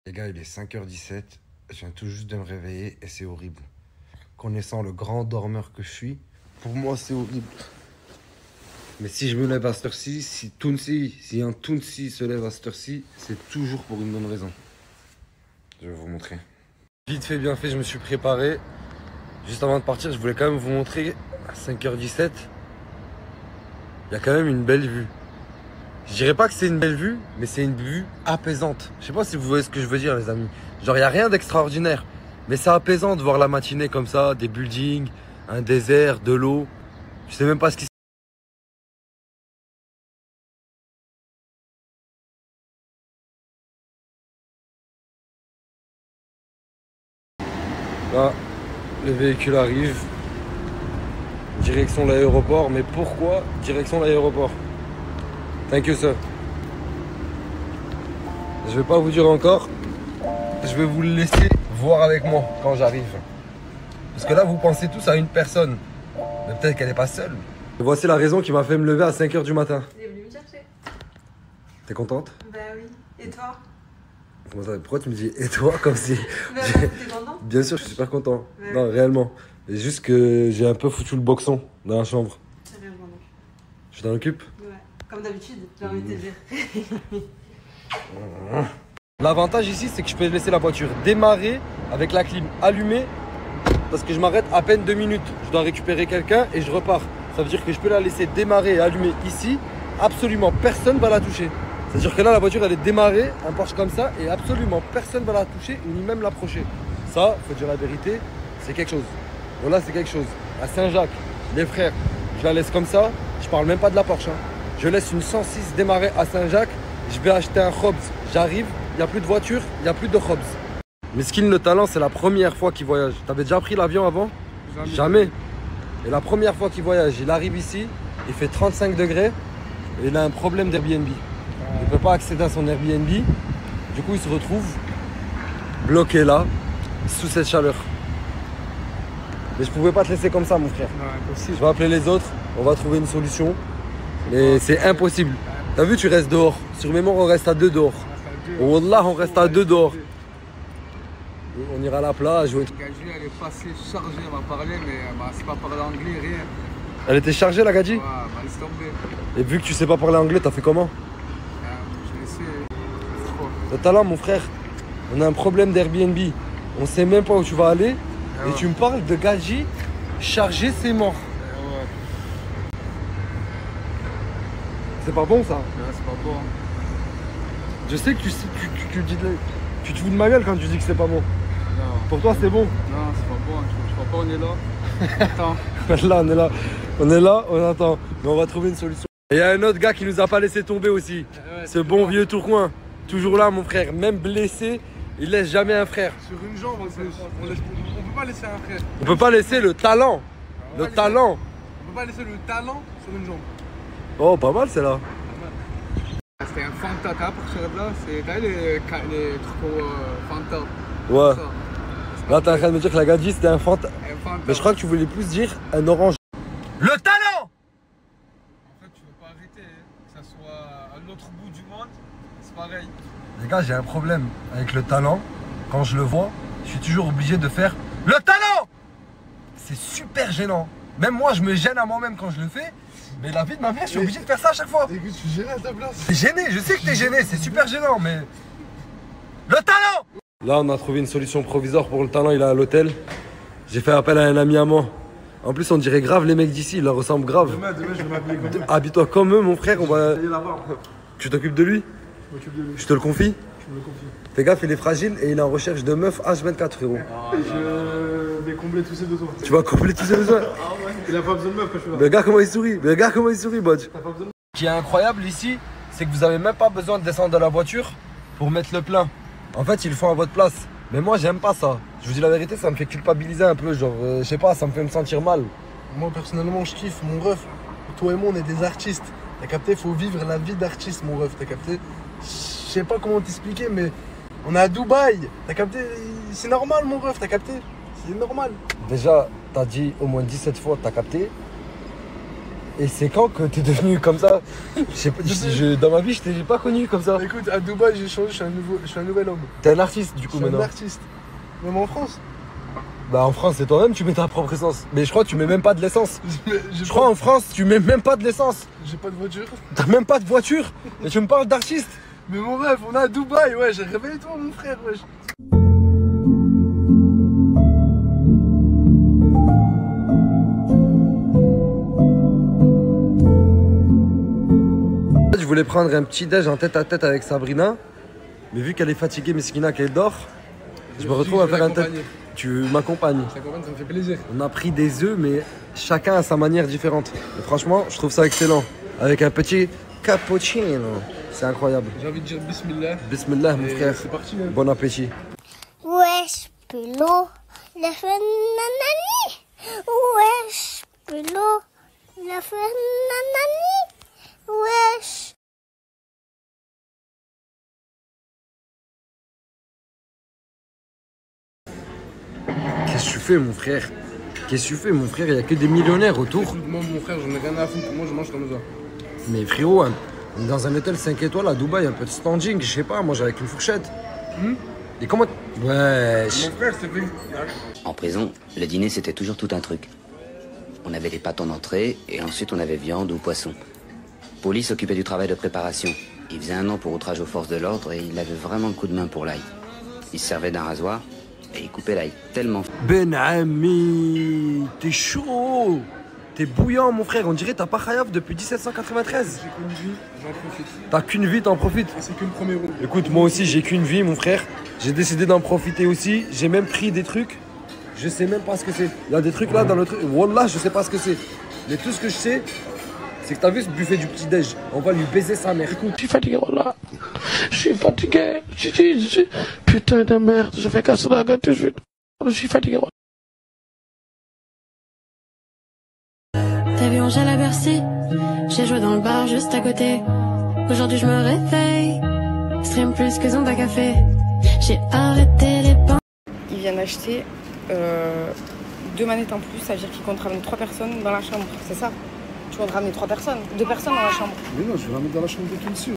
Les gars, il est 5h17, je viens tout juste de me réveiller et c'est horrible. Connaissant le grand dormeur que je suis, pour moi c'est horrible. Mais si je me lève à cette heure-ci, si un Tounsi se lève à cette heure-ci, c'est toujours pour une bonne raison. Je vais vous montrer. Vite fait, bien fait, je me suis préparé. Juste avant de partir, je voulais quand même vous montrer, à 5h17, il y a quand même une belle vue. Je dirais pas que c'est une belle vue, mais c'est une vue apaisante. Je sais pas si vous voyez ce que je veux dire, les amis. Genre, il n'y a rien d'extraordinaire, mais c'est apaisant de voir la matinée comme ça, des buildings, un désert, de l'eau. Je sais même pas ce qui se passe. Là, le véhicule arrive. Direction l'aéroport, mais pourquoi direction l'aéroport? Thank you, sir. Je vais pas vous dire encore. Je vais vous le laisser voir avec moi quand j'arrive. Parce que là, vous pensez tous à une personne. Mais peut-être qu'elle n'est pas seule. Et voici la raison qui m'a fait me lever à 5h du matin. Il est venu me chercher. T'es contente? Bah oui. Et toi? Comment ça, pourquoi tu me dis et toi comme si... Bah t'es content? Bien sûr, je suis super content. Ouais. Non, réellement. C'est juste que j'ai un peu foutu le boxon dans la chambre. C'est rien, pardon. Je t'en occupe? Ouais. Comme d'habitude, j'ai envie de te dire. L'avantage ici, c'est que je peux laisser la voiture démarrer avec la clim allumée parce que je m'arrête à peine 2 minutes. Je dois récupérer quelqu'un et je repars. Ça veut dire que je peux la laisser démarrer et allumer ici. Absolument personne va la toucher. C'est-à-dire que là, la voiture, elle est démarrée, un Porsche comme ça, et absolument personne va la toucher ni même l'approcher. Ça, faut dire la vérité, c'est quelque chose. Bon là, c'est quelque chose. À Saint-Jacques, les frères, je la laisse comme ça. Je parle même pas de la Porsche. Je laisse une 106 démarrer à Saint-Jacques. Je vais acheter un Hobbs. J'arrive, il n'y a plus de voiture, il n'y a plus de Hobbs. Miskin le talent, c'est la première fois qu'il voyage. T'avais déjà pris l'avion avant? Jamais. Et la première fois qu'il voyage, il arrive ici, il fait 35 degrés et il a un problème d'Airbnb. Il ne peut pas accéder à son Airbnb. Du coup, il se retrouve bloqué là, sous cette chaleur. Mais je pouvais pas te laisser comme ça, mon frère. Non, impossible. Je vais appeler les autres, on va trouver une solution. Mais c'est impossible. T'as vu, tu restes dehors. Sur mémoire, on reste à 2 dehors. Oh Wallah, on reste à 2 dehors. On ira à la plage. La Gadji, elle est passée chargée, elle m'a parlé, mais c'est pas parler anglais, rien. Elle était chargée, la Gadji? Ouais, laisse tomber. Et vu que tu sais pas parler anglais, t'as fait comment? J'ai laissé. C'est trop. Le talent, mon frère, on a un problème d'Airbnb. On sait même pas où tu vas aller. Et tu me parles de Gadji chargé, c'est mort. Ouais. C'est pas bon ça? Ouais, c'est pas bon. Je sais que tu te fous de ma gueule quand tu dis que c'est pas bon. Non. Pour toi, c'est bon. Non, c'est pas bon. Je crois pas, on est là. Attends. Là, on est là. On est là, on attend. Mais on va trouver une solution. Et il y a un autre gars qui nous a pas laissé tomber aussi. Ouais, Ce bon vieux Tourcoing. Toujours là, mon frère. Même blessé, il laisse jamais un frère. Sur une jambe en plus. On peut pas laisser un frère. On peut pas laisser le talent. Le talent. On peut pas laisser le talent sur une jambe. Oh, pas mal, c'est là. C'était un Fanta, t'as pour ce rêve-là? T'as les trucs au Fanta. Ouais. Ça. Là, t'es en train de me dire que la Gadji, c'était un fanta. Un Fanta. Mais je crois que tu voulais plus dire un orange. Le talent! En fait, tu veux pas arrêter, hein. Que ça soit à l'autre bout du monde, c'est pareil. Les gars, j'ai un problème avec le talent. Quand je le vois, je suis toujours obligé de faire le talent! C'est super gênant. Même moi, je me gêne à moi-même quand je le fais. Mais la vie de ma mère, je suis obligé de faire ça à chaque fois. Écoute, je suis gêné à ta place. T'es gêné, je sais que t'es gêné, c'est super gênant, mais... Le talent! Là, on a trouvé une solution provisoire pour le talent, il est à l'hôtel. J'ai fait appel à un ami à moi. En plus, on dirait grave les mecs d'ici, ils leur ressemblent grave. Demain, je vais m'appeler comme ça. Habille-toi comme eux, mon frère, on va... là-bas. Tu t'occupes de lui? Je m'occupe de lui. Je te le confie? Tu me le confies. Fais gaffe, il est fragile et il est en recherche de meufs H24, frérot. Je vais combler tous ses besoins. Tu vas combler tous ses besoins. Il a pas besoin de meuf quand je suis là. Mais regarde comment il sourit, mais regarde comment il sourit, Bodge. T'as pas besoin de Ce qui est incroyable ici, c'est que vous avez même pas besoin de descendre de la voiture pour mettre le plein. En fait, ils le font à votre place. Mais moi, j'aime pas ça. Je vous dis la vérité, ça me fait culpabiliser un peu. Genre, je sais pas, ça me fait me sentir mal. Moi personnellement je kiffe mon ref. Toi et moi on est des artistes. T'as capté, faut vivre la vie d'artiste mon ref, t'as capté. Je sais pas comment t'expliquer mais on est à Dubaï. T'as capté, c'est normal mon ref, t'as capté. C'est normal. Déjà, t'as dit au moins 17 fois, t'as capté. Et c'est quand que t'es devenu comme ça? Je sais pas, dans ma vie, je t'ai pas connu comme ça. Écoute, à Dubaï, j'ai changé, je suis un nouvel homme. T'es un artiste du coup Je suis un maintenant. artiste. Même en France. Bah en France, c'est toi-même, tu mets ta propre essence. Mais je crois que tu mets même pas de l'essence. J'ai Je crois en France, tu mets même pas de l'essence. J'ai pas de voiture. T'as même pas de voiture. Et tu me parles d'artiste. Mais mon rêve, on est à Dubaï, ouais, j'ai réveillé-toi mon frère, wesh. Je voulais prendre un petit déj en tête à tête avec Sabrina. Mais vu qu'elle est fatiguée, Meskina, qu'elle dort, je me retrouve à faire un tête. Tu m'accompagnes. Ça me fait plaisir. On a pris des œufs, mais chacun à sa manière différente. Et franchement, je trouve ça excellent. Avec un petit cappuccino. C'est incroyable. J'ai envie de dire bismillah. Bismillah, mon frère. C'est parti, hein. Bon appétit. Wesh, Pelot, la fait nanani. Wesh, Pelot, la fait nanani. Wesh. Qu'est-ce que tu fais, mon frère? Qu'est-ce que tu fais, mon frère? Il n'y a que des millionnaires autour. Moi, mon frère, j'en ai rien à foutre. Moi, je mange comme ça. Mais frérot, hein, on est dans un hôtel 5 étoiles à Dubaï, un peu de standing, je sais pas, moi avec une fourchette. Et comment... Wesh. Mon frère, c'est fait. En prison, le dîner c'était toujours tout un truc. On avait des pâtes en entrée et ensuite on avait viande ou poisson. Poli s'occupait du travail de préparation. Il faisait 1 an pour outrage aux forces de l'ordre et il avait vraiment le coup de main pour l'ail. Il se servait d'un rasoir et il coupait l'ail tellement... Ben Ami, t'es chaud. T'es bouillant, mon frère. On dirait t'as pas khayaf depuis 1793. J'ai qu'une vie, j'en profite. T'as qu'une vie, t'en profites. Et c'est que le premier round. Écoute, moi aussi, j'ai qu'une vie, mon frère. J'ai décidé d'en profiter aussi. J'ai même pris des trucs. Je sais même pas ce que c'est. Il y a des trucs là dans le truc. Wallah, je sais pas ce que c'est. Mais tout ce que je sais, c'est que t'as vu ce buffet du petit-déj. On va lui baiser sa mère. Écoute. Je suis fatigué, voilà. Je suis fatigué. Putain de merde, je fais casser la gueule tout de suite. Je suis fatigué, voilà. T'as vu Angèle à Bercy, j'ai joué dans le bar juste à côté. Aujourd'hui je me réveille, stream plus que Zomba Café. J'ai arrêté les pains. Ils viennent acheter 2 manettes en plus, ça veut dire qu'ils comptent ramener 3 personnes dans la chambre, c'est ça? Tu comptes ramener 3 personnes? 2 personnes dans la chambre? Mais non, je vais la mettre dans la chambre de tout dessus.